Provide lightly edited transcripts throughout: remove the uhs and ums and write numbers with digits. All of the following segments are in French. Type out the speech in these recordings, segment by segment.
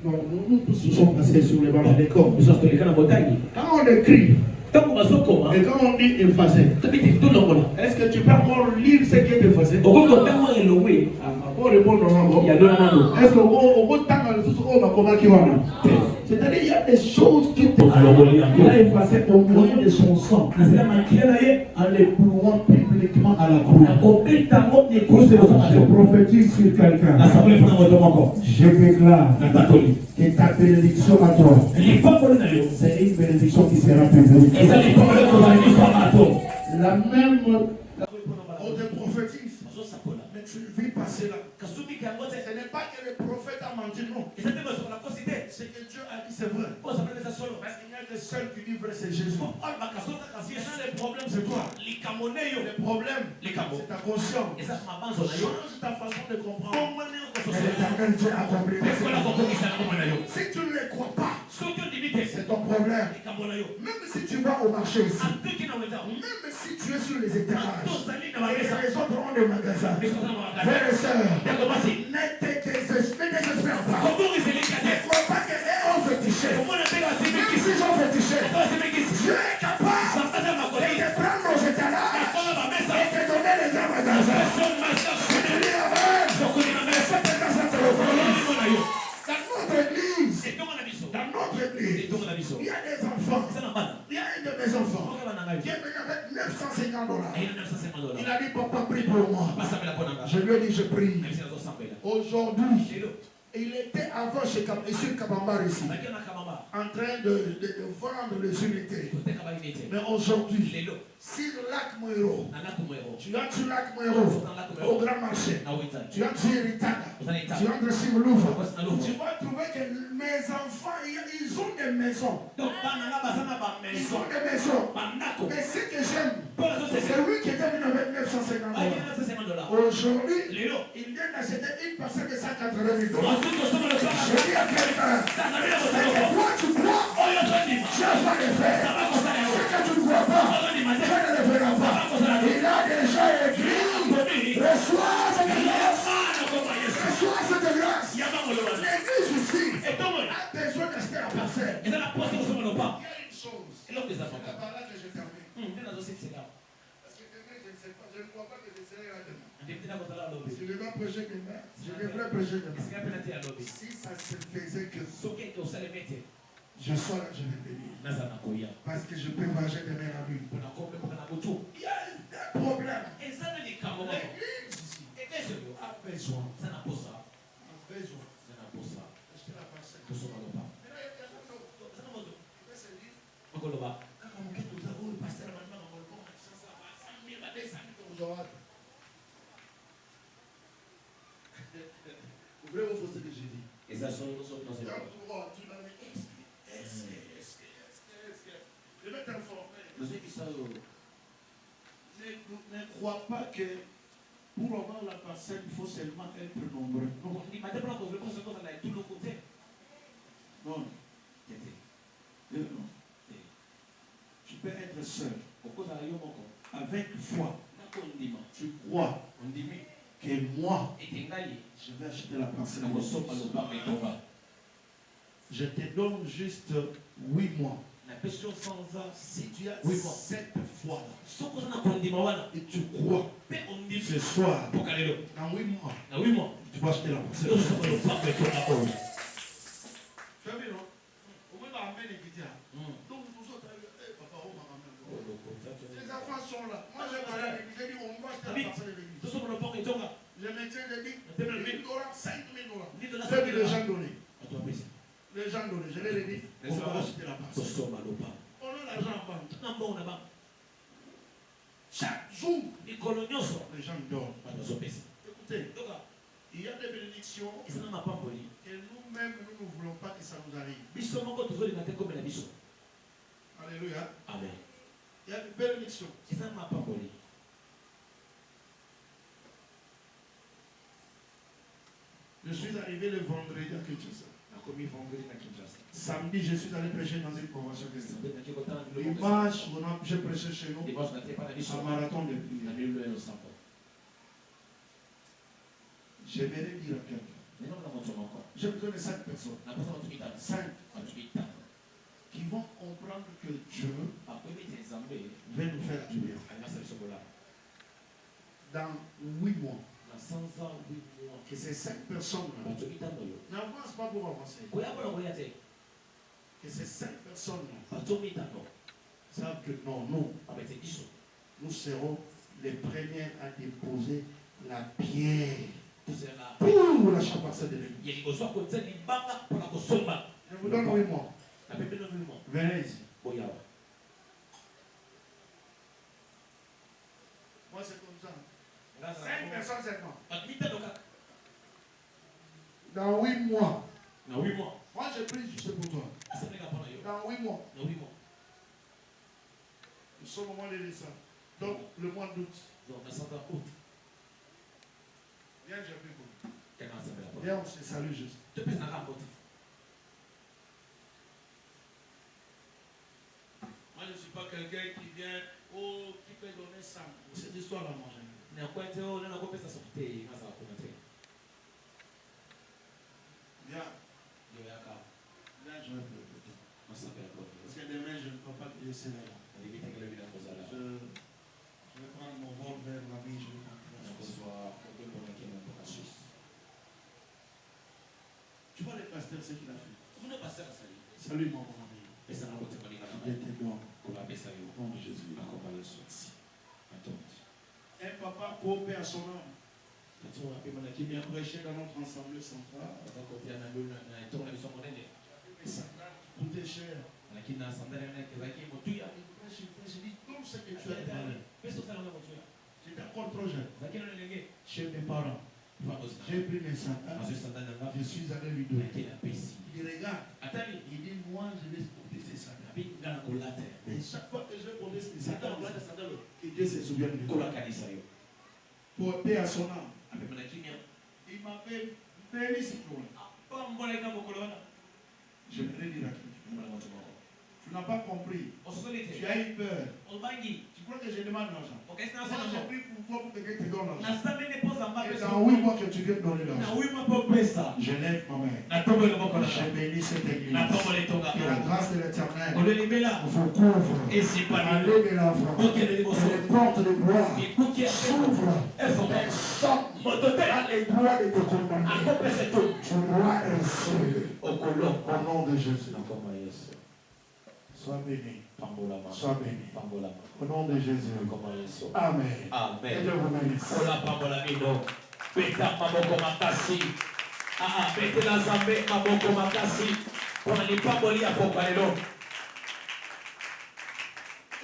Non, nous tous nous sommes passés sur les bancs des corps. Quand on écrit, et quand on dit effacer, est-ce que tu peux encore lire ce qui est effacé? Pour répondre normalement, est-ce que c'est-à-dire il y a des choses qui il a effacé au moyen de son sang en les clouant publiquement à la croix. Je prophétise sur quelqu'un. Je déclare que ta bénédiction à toi, c'est une bénédiction qui sera publique. La même on te prophétise, mais tu vis passer là. Ce n'est pas que le prophète a menti, non. C'est que Dieu a dit c'est vrai. Parce qu'il y a des seuls qui vivent vrai, c'est Jésus. Maintenant les problèmes c'est toi. Les problèmes c'est ta conscience. Change ta façon de comprendre. L'éternel Dieu a compris. Si tu ne les crois pas, c'est ton problème. Même si tu vas au marché ici, même si tu es sur les étages, et les autres ont des magasins, frères et sœurs, ne te désespère pas. Ne crois pas qu'elles ont fétiché. Même s'ils ont fétiché, Dieu est capable de te prendre aux étalages et te donner les grands magasins. Dans notre église, il y a des enfants. Il y a un de mes enfants qui est venu avec $950. Il a dit, papa, prie pour moi. Je lui ai dit, je prie. Aujourd'hui, il était avant chez Kabambar ici, en train de vendre les unités. Mais aujourd'hui, sur Lac Mouiro, tu entres sur Lac Mouiro, au grand marché, tu entres sur Ritana, tu entres sur Louvre, tu vas trouver que mes enfants, ils ont des maisons. Ils ont des maisons. Mais ce que j'aime, c'est lui qui était venu avec $950. Aujourd'hui, il vient d'acheter une parcelle de $180 000. Je dis à quelqu'un, toi tu crois, tu vas le faire. Ce que tu ne crois pas, tu ne le feras pas. Il a déjà écrit, reçois cette grâce. Reçois cette grâce. L'église ici a besoin d'acheter la parcelle. Il y a une chose, c'est par là que je termine. Parce que demain, je ne sais pas, je ne crois pas que je serai là demain. Si je vais prêcher demain, je devrais prêcher demain. Si ça se faisait que je sois là, je vais venir. Parce que je peux manger demain la nuit. Il y a un problème. L'église ici a besoin. Acheter la parcelle. Ouvrez vos ce que j'ai dit. Et ça sonne tu m'as dit, est-ce que je vais t'informer. Ne crois pas que pour avoir la parcelle, il faut seulement être nombreux. Non. Tu peux être seul. Avec foi. Tu crois. Que moi, je vais acheter la parcelle. Je te donne juste 8 mois. Si tu as cette foi-là et tu crois ce soir, dans 8 mois, tu vas acheter la parcelle. Tu as vu, non? Au moins, on va amener les vidéos. Donc, nous autres, papa, oh, maman, les enfants sont là. Moi, j'ai parlé à l'église, j'ai dit, on va acheter la parcelle de l'église. Je maintiens, j'ai dit, $5 000. J'ai dit, les gens donnés. Les gens donnés, je leur ai dit, on va acheter la parcelle. On a l'argent en banque. Chaque jour, les gens dorment. Écoutez, il y a des bénédictions et nous-mêmes, nous ne voulons pas que ça nous arrive. Alléluia. Amen. Il y a des bénédictions. Je suis arrivé le vendredi à Kinshasa. Samedi, je suis allé prêcher dans une convention chrétienne. Dimanche, j'ai prêché chez nous un marathon de prière. J'aimerais dire à quelqu'un, J'ai besoin de 5 personnes. 5 qui vont comprendre que Dieu va nous faire du bien. Dans 8 mois. Que ces 5 personnes-là n'avancent pas pour avancer. Que ces 5 personnes-là savent que non, nous serons les premiers à déposer la pierre pour la chapasse de l'église. Je vous donne 8 mois. Venez ici. Moi, c'est comme ça. 5 personnes, c'est moi. Dans 8 mois. Moi, je prie juste pour toi. Dans 8 mois. Nous sommes au mois de décembre. Donc, le mois d'août. Viens, je prie pour toi. Viens, on se salue juste. Moi, je ne suis pas quelqu'un qui vient, qui peut donner ça. Cette histoire-là, moi, j'aime. Viens, je vais prier pour toi. Parce que demain, je ne peux pas te laisser là. Je vais prendre mon vol vers l'ami, je vais rentrer. Tu vois le pasteur, ce qu'il a fait. Salut mon bon ami. Il était bon. Au nom de Jésus. Un papa pauvre à son âme. Qui vient prêcher dans notre assemblée centrale. Les sandales qui coûtaient cher. Je dis, tout ce que tu as parlé. J'étais encore trop jeune. Chez mes parents. J'ai pris mes sandales. Je suis allé lui donner. Il regarde. Il dit, moi, je vais porter ces sandales. Et chaque fois que je portais ces sandales, Dieu se souvient de moi. Porté à son âme. Il m'avait béni ce jour-là. Je vais le dire à quelqu'un. Tu n'as pas compris. Tu as eu peur. Tu crois que je demande l'argent. Moi, j'ai pris pour toi pour que quelqu'un te donne l'argent. Et dans 8 mois que tu viens de donner l'argent, je lève ma main. Je bénis cette église. Et la grâce de l'Éternel vous couvre. Allez de l'avant. Et les portes de gloire s'ouvrent. Personne n'a les droits de te condamner. Tu dois rester. Au nom de Jésus. Sois béni. Sois béni. Au nom de Jésus. Amen. Et Dieu vous bénisse.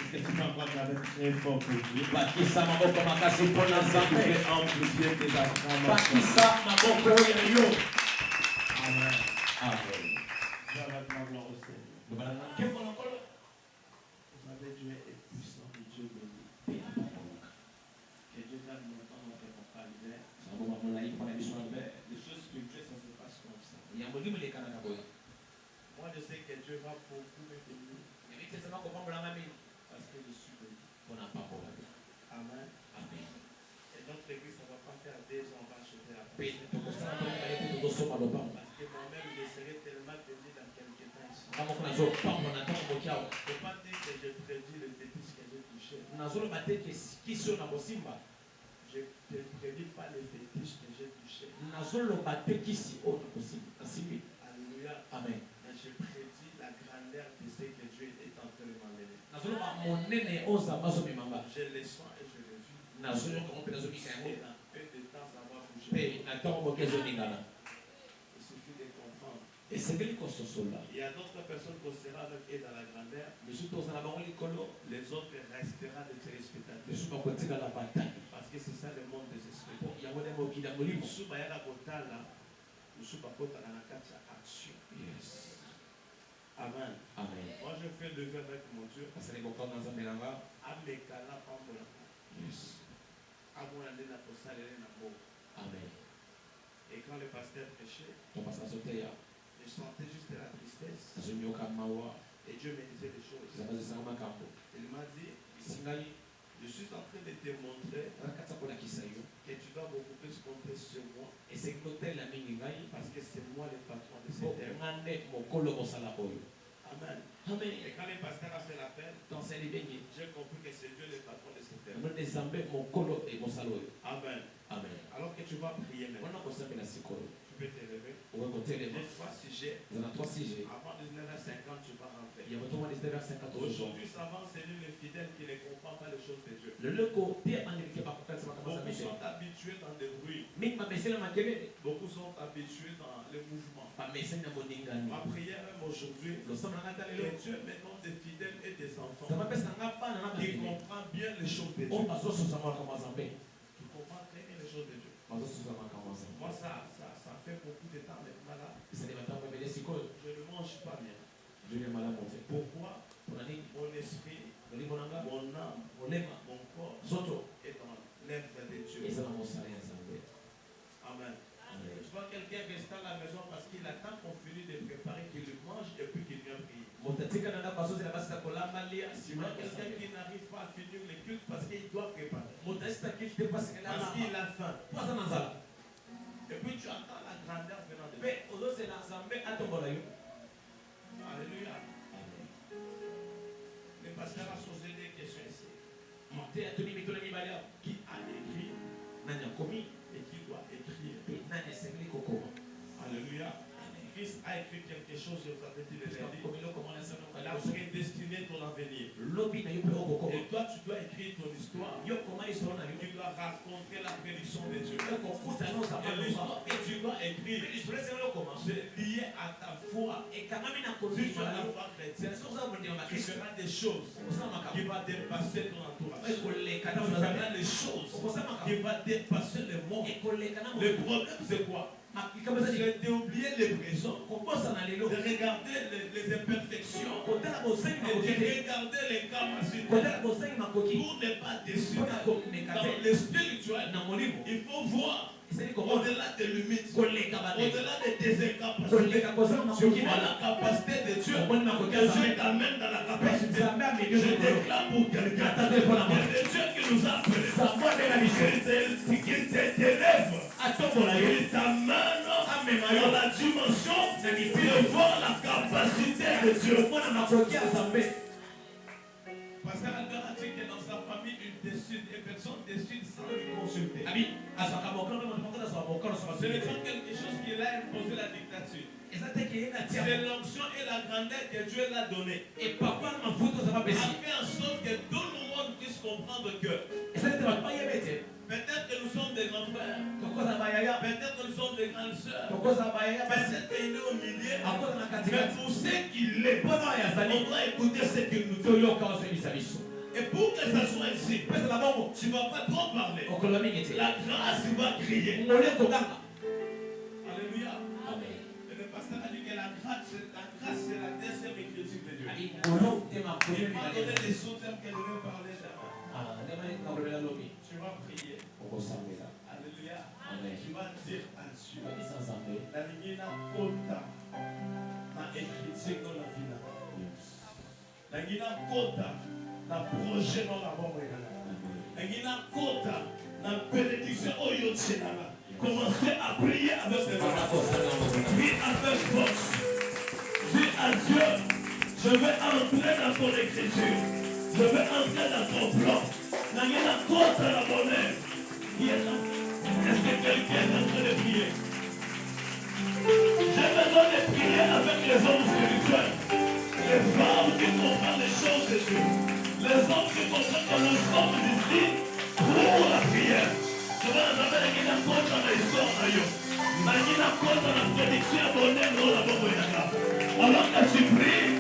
Est-ce que tu m'as parlé avec très fort pour Dieu? Amplifier tes Amen. Amen. Je vais ma gloire au Seigneur. Vous savez, Dieu est puissant et Dieu béni. Que Dieu donne longtemps notre papa l'hiver. Les choses spirituelles, ça se passe comme ça. Moi, je sais que Dieu va beaucoup me bénir. Parce que je suis béni. Amen. Et notre église, ça ne va pas faire 2 ans, on va acheter la paix. Parce que moi-même, je serai tellement béni dans quelques temps ici. Il ne faut pas dire que je prédis le fétiche que j'ai touché. Je ne prédis pas le fétiche que j'ai touché. Alléluia. Amen. Mais je prédis la grandeur de ce que Dieu est en train de m'amener. Je le sens et je le vis. Et dans peu de temps, ça va bouger. Il suffit de comprendre. Il y a d'autres personnes qui seront avec eux dans la grandeur. Les autres resteront des téléspectateurs. Parce que c'est ça le monde des esprits. Amen. Amen. Moi je fais le vœu avec mon Dieu. Yes. Amen. Et quand le pasteur prêchait, je sentais juste la tristesse. Et Dieu me disait des choses. Il m'a dit, je suis en train de te montrer que tu dois beaucoup plus compter sur moi. Parce moi le patron de cette terre. Amen. Amen. Et quand le pasteur a fait l'appel, j'ai compris que c'est Dieu le patron de cette terre. Amen. Amen. Alors que tu vas prier maintenant, tu peux te lever. Il y a 3 sujets. Avant 19h50, tu vas rentrer. Aujourd'hui, ça va enseigner les fidèles qui ne comprennent pas les choses de Dieu. Beaucoup sont habitués dans des bruits. Beaucoup sont habitués dans les mouvements. Ma prière même aujourd'hui, que Dieu maintenant des fidèles et des enfants qui comprennent bien les choses de Dieu. Qui comprennent très bien les choses de Dieu. Moi, ça fait beaucoup de temps maintenant là. Je ne mange pas bien. Pourquoi? Mon esprit, mon âme, mon corps est dans l'œuvre de Dieu. Amen. Tu vois quelqu'un rester à la maison parce qu'il attend qu'on finisse de préparer, qu'il mange et puis qu'il vient prier. Tu vois quelqu'un qui n'arrive pas à finir le culte parce qu'il doit préparer. Parce qu'il a faim. Et puis tu attends la grandeur venant de Dieu. Alléluia. Le pasteur a posé des questions ici. Qui a écrit et qui doit écrire. Alléluia. Christ a écrit quelque chose, je vous avais dit le lundi. Il a prédestiné ton avenir. Et toi, tu dois écrire ton histoire. Tu dois raconter la prédiction de Dieu. Et l'histoire que tu dois écrire, c'est lié à ta foi. Si tu as la foi chrétienne, tu feras des choses qui vont dépasser ton entourage. Tu feras des choses qui vont dépasser le monde. Le problème, c'est quoi? C'est d'oublier les présents, de regarder les imperfections, et de regarder les capacités pour ne pas décider. Dans le spirituel, il faut voir au-delà des limites, au-delà de tes incapacités. Tu vois la capacité de Dieu, que Dieu t'amène dans la capacité. Je déclare pour quelqu'un, il y a des dieux qui nous appellent, qu'il t'élève, il t'amène dans la dimension de voir la capacité de Dieu. Parce qu'Albert a dit que dans sa famille, une personne décide sans lui consulter. Ce n'est pas quelque chose qu'il a imposé la dictature. C'est l'onction et la grandeur que Dieu l'a donnée. Et papa a fait en sorte que tout le monde puisse comprendre que peut-être que nous sommes des grands frères, peut-être que nous sommes des grandes sœurs, peut-être qu'il est au milieu, mais pour ce qu'il est, on doit écouter ce qu'il nous dit. Et pour que ça soit ici, tu ne vas pas trop parler. La grâce va crier. Alléluia. Et le pasteur a dit que la grâce c'est la deuxième écriture de Dieu. Il m'a donné les sous-termes que je vais parler d'abord. Tu vas prier. Alléluia. Tu vas dire à Dieu. La ligne n'a kota na écriture dans la vie. La ligne n'a kota na projet dans la bombe. La ligne n'a kota na bénédiction au Yotsenala. Commencez à prier avec les mains. Prie avec force. Dis à Dieu, je vais entrer dans ton écriture. Je vais entrer dans ton plan. La ligne n'a kota la monnaie. Est-ce que quelqu'un est en train de prier? J'ai besoin de prier avec les hommes spirituels. Les femmes qui comprennent les choses de Dieu. Les hommes qui comprennent que nous sommes ici pour la prière. Je vais en avoir qui n'a compte dans l'histoire. Qui n'a compte dans la prédiction abonnée dans la bombe. Alors que tu pries,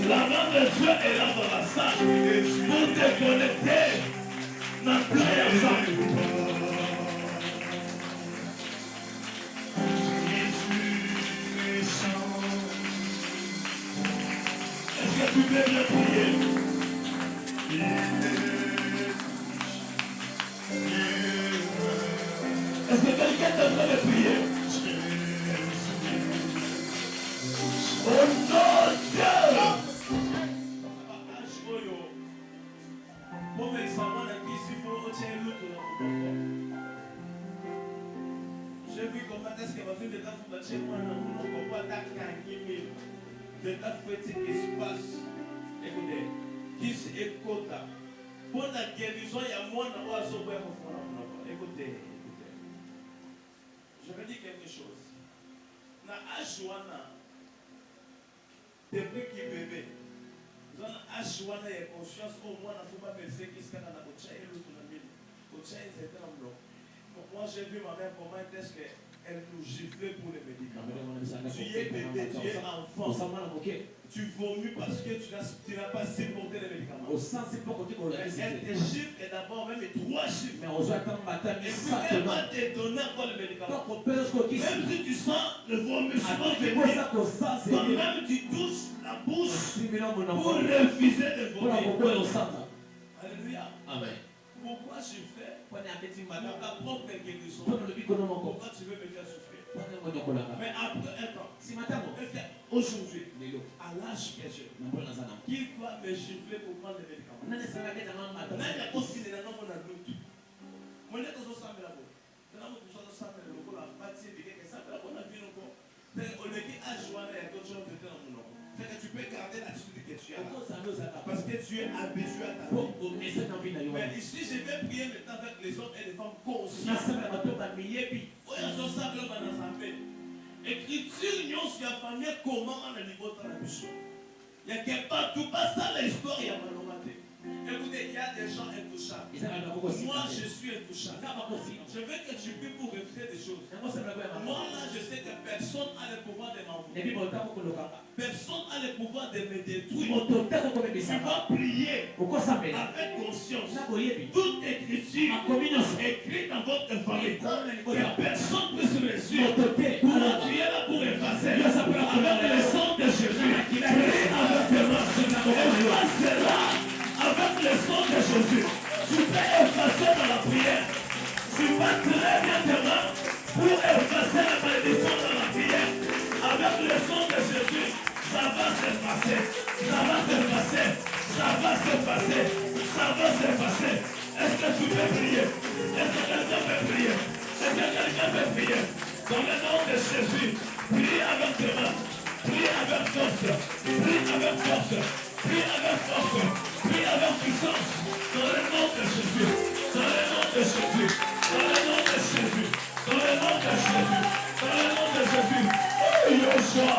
la main de Dieu est là dans la salle pour te connecter dans plein ensemble. Est-ce que tu peux bien prier? Est-ce que quelqu'un est en train de prier? Oh non, Dieu! Je j'ai vu comment est-ce qu'elle va faire des tas de chez moi, on ne peut pas t'accueillir. Des tas de petits espaces. Écoutez, qui s'écoute. Pour la guérison, il y a moins de oiseaux. Écoutez. Je vais dire quelque chose. Dans Ashwana, depuis qu'il bébé, dans Ashwana, il y a conscience au moins, il ne faut pas penser qu'il se fait dans la bouche et l'autre dans la mine. Moi, j'ai vu ma mère comment est-ce qu'elle nous giflait pour les médicaments. Tu es bébé, tu es enfant. Tu vomis parce que tu n'as pas supporté les médicaments. Elle te gifle et d'abord même 3 chiffres. Et puis elle va te donner encore les médicaments. Même si tu sens le vomissement venir, toi-même tu touches la bouche pour refuser de vomir. Alléluia. Amen. Pourquoi je fais pour ta propre guérison? Pourquoi tu veux me faire souffrir? Mais après un temps, aujourd'hui, à l'âge que j'ai, qui va me gifler pour prendre les médicaments? Même il y a aussi des gens qui ont un doute. Moi, je suis en train de tu peux garder l'attitude que tu as parce que tu es habitué à ta vie. Mais ici, je vais prier maintenant avec les hommes et les femmes conscients. Écriture, nous sommes en famille comment on a le niveau de la mission. Il y a quelque part, tout passe à l'histoire, il y a mal. Écoutez, il y a des gens intouchables. Moi, je suis intouchable. Je veux que tu puisses pour refuser des choses. Moi, là, je sais que personne n'a le pouvoir de m'envoyer. Personne n'a le pouvoir de me détruire. Tu vas prier avec conscience. Toute écriture écrite dans votre famille, que personne ne puisse réussir. Pour appuyer là pour effacer. Avec le sang de Jésus, prie avec tes mains. Efface-la. Avec le sang de Jésus, tu peux effacer dans la prière. Tu vas très bien tes mains pour effacer la malédiction dans la prière. Avec le sang de Jésus, ça va s'effacer. Ça va s'effacer. Ça va s'effacer. Ça va s'effacer. Est-ce que tu peux prier? Est-ce que quelqu'un peut prier? Est-ce que quelqu'un peut prier? Dans le nom de Jésus, prie avec tes mains. Prie avec force. Prie avec force. Prie avec force. Prie avec puissance. Dans le nom de Jésus. Dans le nom de Jésus. Dans le nom de Jésus. Dans le nom de Jésus. Dans le nom de Jésus. Oh, Yoshua.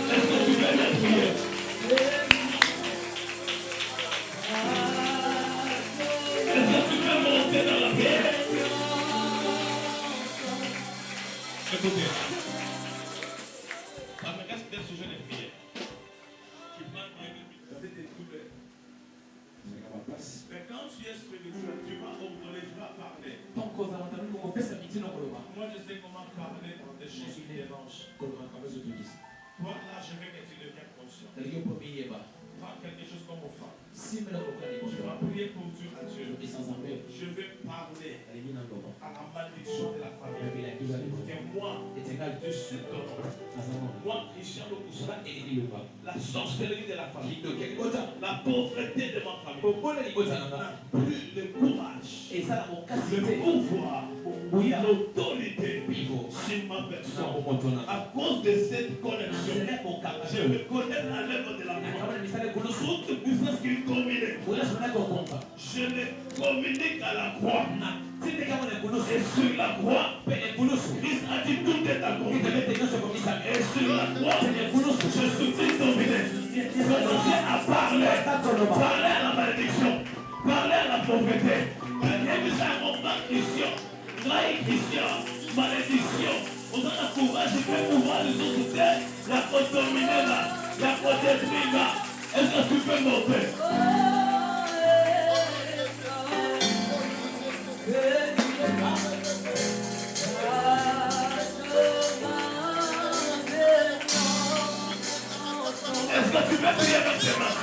Est-ce que tu veux bien prier? Est-ce que tu veux monter dans la prière? Écoutez, ça me reste des sujets de prière. Tu prends des douleurs. Mais quand tu es spirituel, tu vas ordonner, tu vas parler. Moi, je sais comment parler dans des choses qui dérangent. Toi, là, je veux que tu deviennes conscient. Prends quelque chose comme offrande. Tu vas prier pour Dieu à Dieu. Je vais parler à la malédiction de la famille. Et moi, je suis ton nom. Moi, Christian Lokusa, la sorcellerie de la famille, la pauvreté de ma famille, plus le courage, le pouvoir, l'autorité sur ma personne. À cause de cette connexion, je me connais à l'œuvre de la foi. Toute puissance qui est combinée, je le communique à la croix. Et sur la croix, Christ a dit tout est accompli. Et sur la croix, je suis dominé. Commencez à parler à la malédiction, parler à la pauvreté. Et vous savez, mon maldiction, malédiction. On a le courage de pouvoir les autres terres, la contaminer là, la détruire là. Est-ce que tu peux monter? Est-ce que tu peux prier avec tes mains?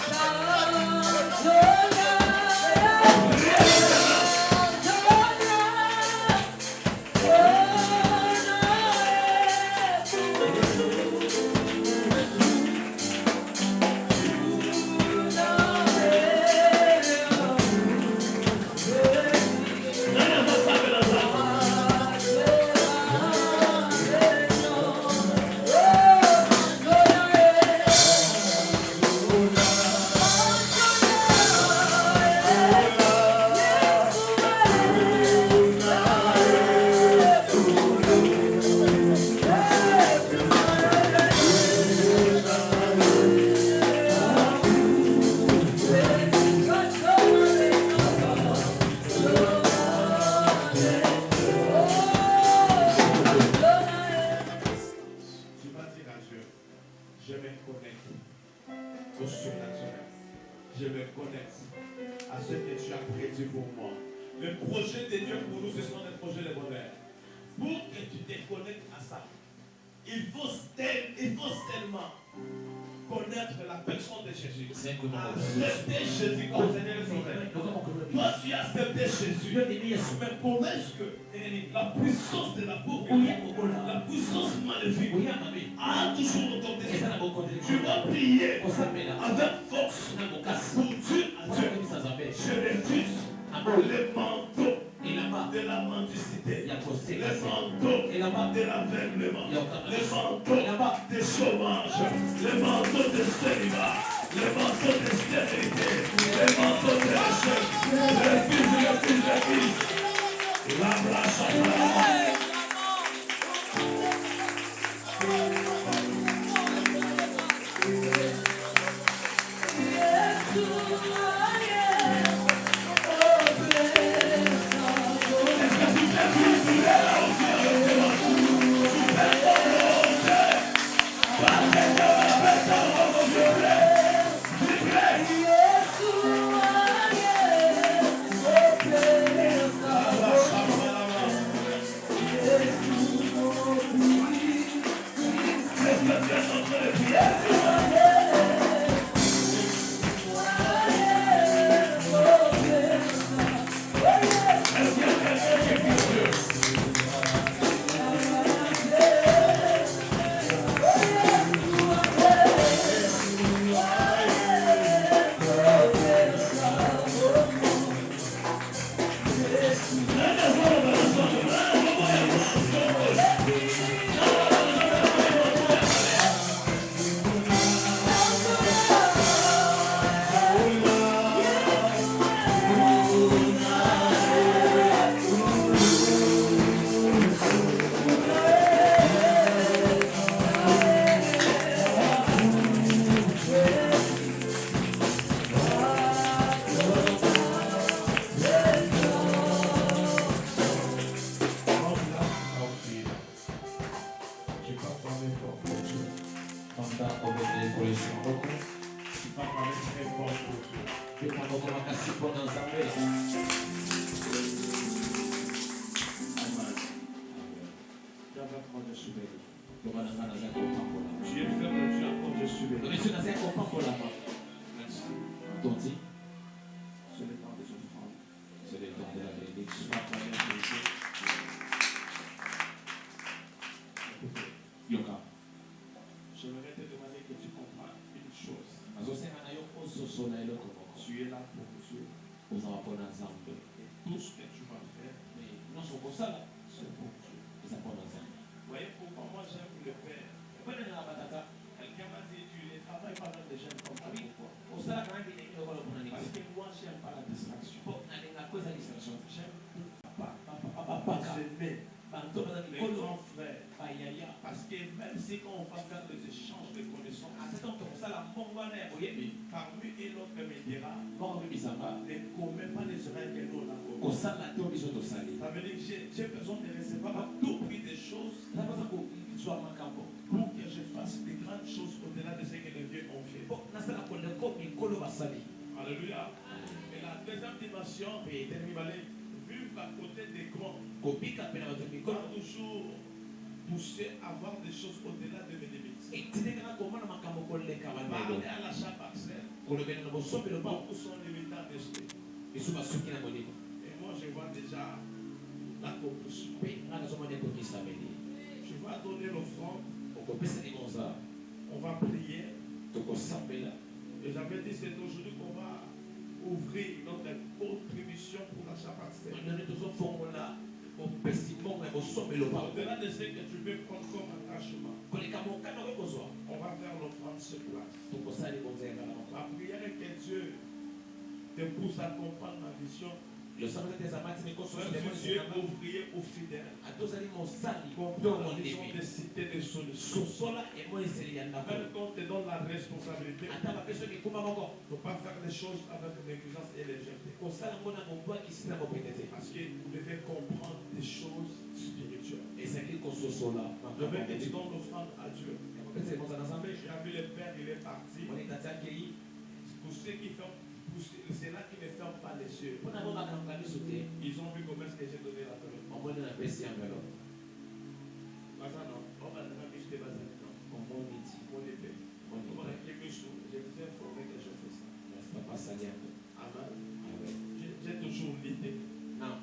me connecte à ce que tu as prédit pour moi. Le projet de Dieu pour nous, ce sont des projets de bonheur. Pour que tu te connectes à ça, il faut seulement connaître la personne de Jésus. Accepter Jésus comme Seigneur et Sauveur. Toi, tu as accepté Jésus. Mais comment est-ce que la puissance de la pauvre, la puissance maléfique, a toujours autorisé? Tu vas prier avec force pour Dieu à Dieu. Je refuse le manteau de la mendicité, le manteau de l'aveuglement, le manteau de chômage, le manteau de célibat, le manteau de stérilité, le manteau de recherche. Je refuse. La brasse J'aimerais te demander que tu comprennes une chose. Tu es là pour Dieu. Et tout ce que tu vas faire, c'est pour Dieu. Vous voyez pourquoi moi j'aime le Père. Quelqu'un m'a dit, tu ne travailles pas dans des jeunes comme ça. Pourquoi? Parce que moi j'aime pas la distraction. J'aime papa, j'aime les grands frères. Parce que même si quand on va faire des échanges de connaissances, parmi et l'autre me dira, ne commets pas les oreilles que nous avons. Ça veut dire que j'ai besoin de recevoir à tout prix des choses pour que je fasse des grandes choses au-delà de ce que les vieux ont fait. Alléluia. Et la deuxième dimension, vivre à côté des grands, toujours pousser à voir des choses au-delà de mes limites. Parler à l'achat parcelle, beaucoup sont limités à d'esprit. Et moi, je vois déjà l'accomplissement. Je vais donner l'offrande. On va prier. Et j'avais dit, c'est aujourd'hui qu'on va ouvrir notre contribution pour l'achat parcelle. Au-delà de ce que tu veux prendre comme attachement, on va faire l'offrande sur place. La prière est que Dieu te pousse à comprendre ma vision. Même si Dieu est ouvrier ou fidèle, comprendre la vision de citer des solutions. Même quand on te donne la responsabilité, il ne faut pas faire les choses avec négligence et légèreté. Parce que vous devez comprendre des choses spirituelles. Je veux que tu donnes l'offrande à Dieu. J'ai vu le Père, il est parti. Pour ceux qui font Ils ont vu comment est-ce que j'ai donné la parole. On va donner la baisse en vélo. Pas ça non. On va donner la baisse de base. On va dire. On va dire. On va dire quelque chose. Je vous ai informé que je fais ça. C'est pas ça bien. Amen. J'ai toujours l'idée.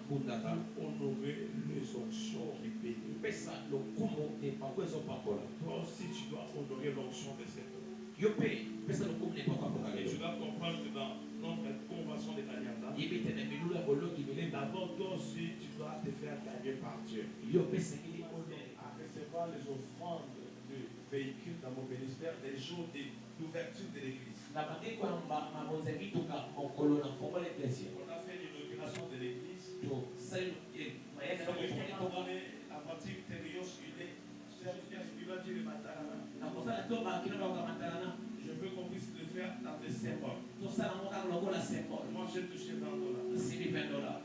Pour honorer les onctions qui bénissent. Mais ça, le comment n'est pas quoi ils ont pas pour là. Toi aussi, tu dois honorer l'onction de cet homme. Yo paye. Mais ça, le comment n'est pas quoi pour là. Et tu dois comprendre que dans notre convention de Kanyanda, d'abord, toi aussi, tu dois te faire gagner par Dieu. À recevoir les offrandes de véhicules dans mon ministère les jours d'ouverture de l'église. On a fait l'inauguration de l'église. La partie intérieure, il va dire le matin. Je veux qu'on puisse le faire dans des symboles. Moi, j'ai touché $20.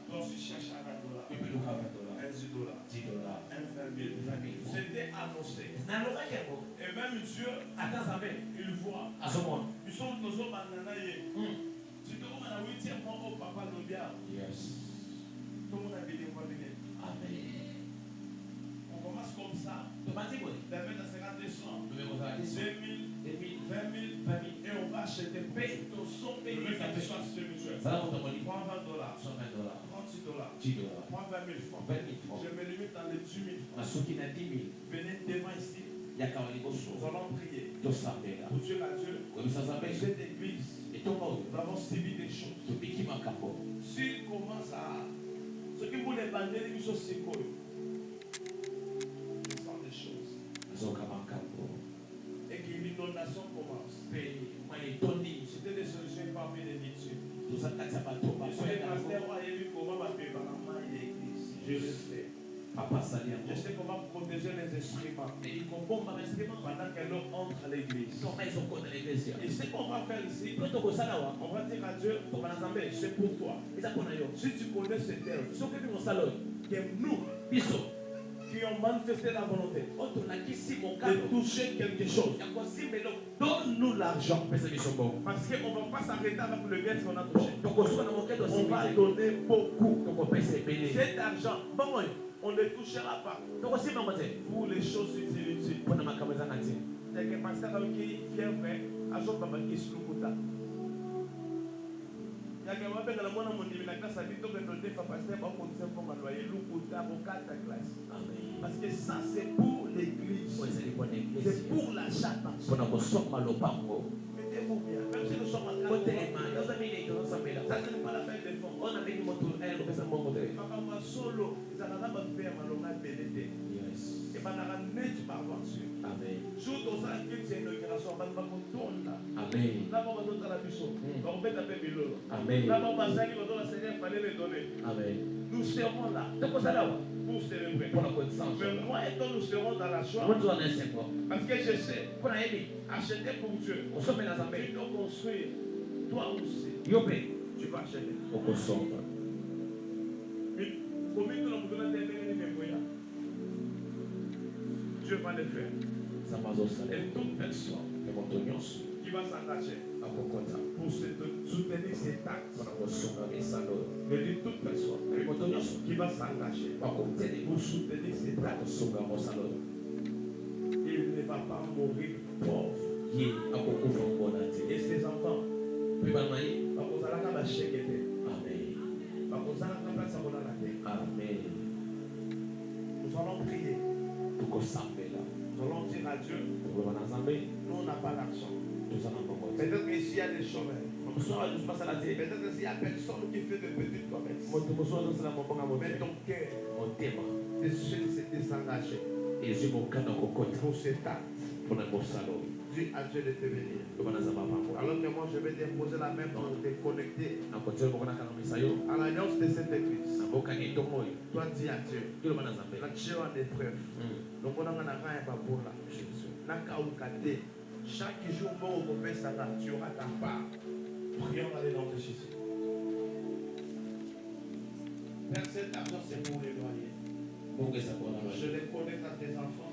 Toi, tu cherches à $20. $10. C'était annoncé. Et même Dieu, il voit. Ils sont tous au bananaye. Tu te vois dans le 8e mois au Papa Lobia. Tout le monde a béni. Amen. On commence comme ça. D'abord dans 50 décembre. 2000, 20 000. Et on va acheter paye ton son paye. $20. $30. $36. $10. Prends 20 000 francs. Je me limite dans les 10 000 francs. Venez devant ici. Nous allons prier. Pour Dieu la Dieu. Cette église. Nous avons subi des choses. S'il commence à. Ce qui vous les bandez, ils sont sécures. Ce sont des choses. Et que l'inondation commence. C'était des solutions par bénédiction. Je suis le pasteur, je le sais. Je sais comment protéger les instruments pendant que l'eau entre à l'église. Et ce qu'on va faire ici, on va dire à Dieu, c'est pour toi. Si tu connais ce terme, que nous, qui ont manifesté la volonté de toucher quelque chose, donne-nous l'argent. Parce qu'on ne va pas s'arrêter avec le bien qu'on a touché. On va donner beaucoup. Cet argent, on ne touchera pas pour les choses inutiles. C'est que pasteur qui vient faire, à son papa qui se loue. Parce que ça c'est pour l'église. C'est pour la chatte. Mettez-vous bien. Même si nous sommes à 4 mois, ça ce n'est pas la peine de fond. Papa m'a solo, ils en ont pas fait un malonga bénédé. Et pas la net par voiture. Amen. Jour dans ça qui c'est une inauguration, on va nous tourner là. Amen. Là on va nous donner la mission. On va taper Bilolo. Amen. Là on va s'agir de la Seigneur fallait les donner. Amen. Nous serons là. Pour célébrer. Mais moi et toi nous serons dans la joie. Parce que je sais acheter pour Dieu. Tu dois construire. Toi aussi. Tu vas acheter. Dieu va le faire. Et toute personne qui va s'engager pour soutenir cet acte, je dis toute personne qui va s'engager pour soutenir cet acte, il ne va pas mourir pauvre. Et ses enfants, Amen. Nous allons prier. Nous allons dire à Dieu, nous on n'a pas l'argent. Peut-être que s'il y a des chômeurs, peut-être que s'il y a personne qui fait de petites commerces, mais ton cœur, c'est s'engager pour cet acte. Dis à Dieu de te bénir. Alors que moi je vais déposer la main pour te connecter à l'alliance de cette église. Toi dis à Dieu, la Dieu en épreuve. Donc on a un pour là. Chaque jour tu auras ta part. Prions dans le nom de Jésus. Père, cet argent c'est pour les loyers. Je les connecte à tes enfants.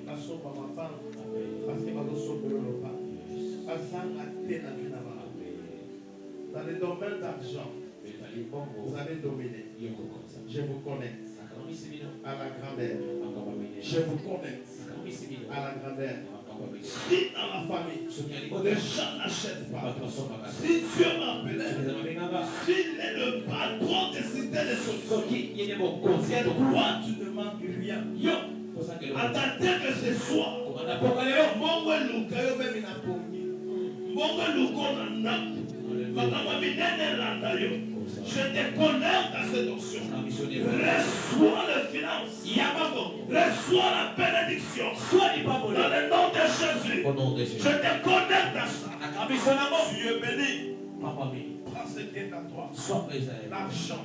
Parce que maman parle, parce que maman sauve le repas. Parce que la Dans les domaines d'argent, vous allez dominer. Je vous connecte à la grandeur. Je vous connecte à la grandeur. Si dans la famille, les gens n'achètent pas, si Dieu m'appelait, s'il est le patron des systèmes de solutions, toi tu ne manques rien. En tant que ce soir, je te connecte à cette option. Reçois les finances. Reçois la bénédiction. Dans le nom de Jésus. Je te connecte à ça. Tu es béni. Prends ce qui est à toi. L'argent.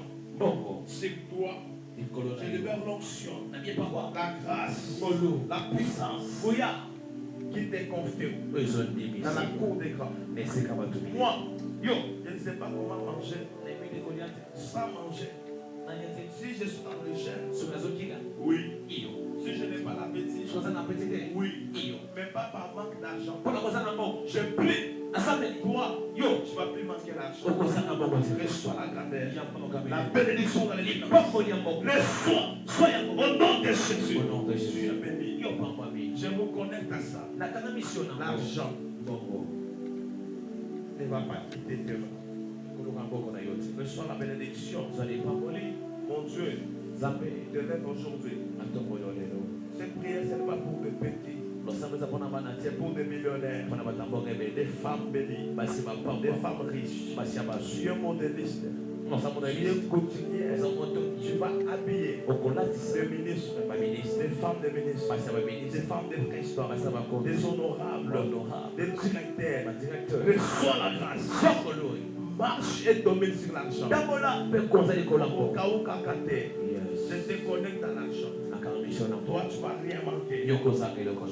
C'est toi. Je libère l'onction. La grâce. La puissance. Qui te confirme dans la cour des grands. Moi, je ne sais pas comment manger sans manger. Si je suis dans le jeûne, oui. Si je n'ai pas l'appétit, oui. Mais pas par manque d'argent. Je prie. Toi, tu ne vas plus manquer l'argent. Reçois la grandeur. La bénédiction dans les finances. Reçois. Au nom de Jésus. Tu es béni. Je vous connecte à ça. L'argent ne va pas quitter tes mains. Reçois la bénédiction. Mon Dieu, te lève aujourd'hui. Cette prière, ce n'est pas pour des petits. C'est pour des millionnaires, des femmes bénies, des femmes riches. Tu es modéliste. Tu es couturière. Tu vas habiller des ministres, des femmes des ministres, des femmes des présidents, des honorables, des directeurs. Reçois la grâce. Marche et domine sur l'argent. Au cas où je te connecte à l'argent. Toi, tu ne vas rien manquer.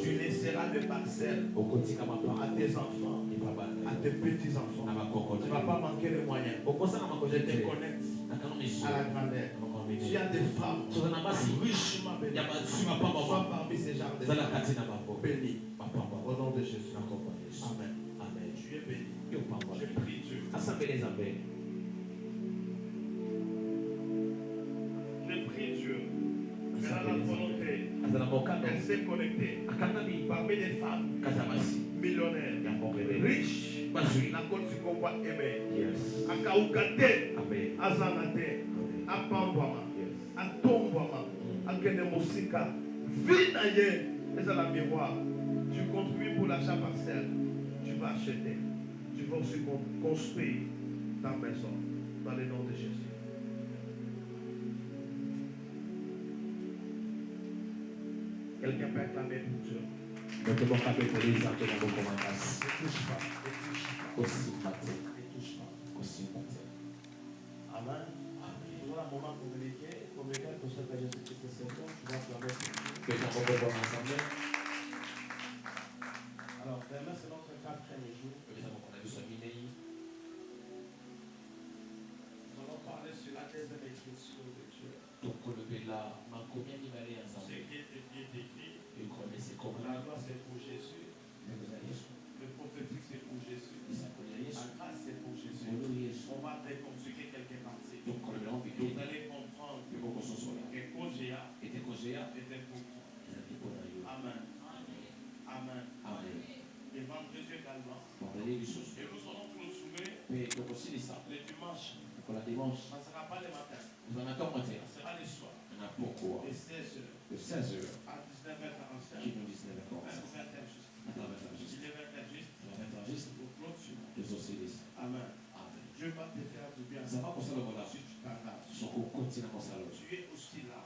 Tu laisseras des parcelles à tes enfants, à tes petits-enfants. Tu ne vas pas manquer les moyens. Je te connecte à la grandeur. Tu as des femmes richement bénies. Sois parmi ces gens de femmes bénies. Au nom de Jésus. Amen. Tu es béni. Je prie Dieu. Je prie Dieu. Vers la volonté. Elle s'est connectée. Parmi les femmes millionnaires, riches. La côte du combat aimé. Akaoukate. Azanate. Apambama. Atombama. Akene Mosika. Vinaye. Les à la miroir. Tu contribues pour l'achat parcelle. Tu vas acheter. Tu vas aussi construire ta maison dans le nom de Jésus. Quelqu'un peut acclamer pour Dieu. Ne touche pas. Ne touche pas. Amen. Nous avons un moment pour communiquer. Communiquer pour ce que Jésus-Christ est Seigneur. Tu vas acclamer. Alors, demain, c'est notre 4e jour. Nous allons parler sur la deuxième écriture de Dieu. Ce qui est écrit. La gloire, c'est pour Jésus. Le prophétique, c'est pour Jésus. La grâce, c'est pour Jésus. On va déconstruire quelques parties. Vous allez comprendre que Kojea était pour vous. Amen. Amen. Et vendredi également. Et nous allons clôturer le dimanche. Ça ne sera pas le matin. Ça sera le soir. De 16h à 19h45. Il est juste pour clôturer. Amen. Dieu va te faire du bien. Si tu t'arraches. Tu es aussi là.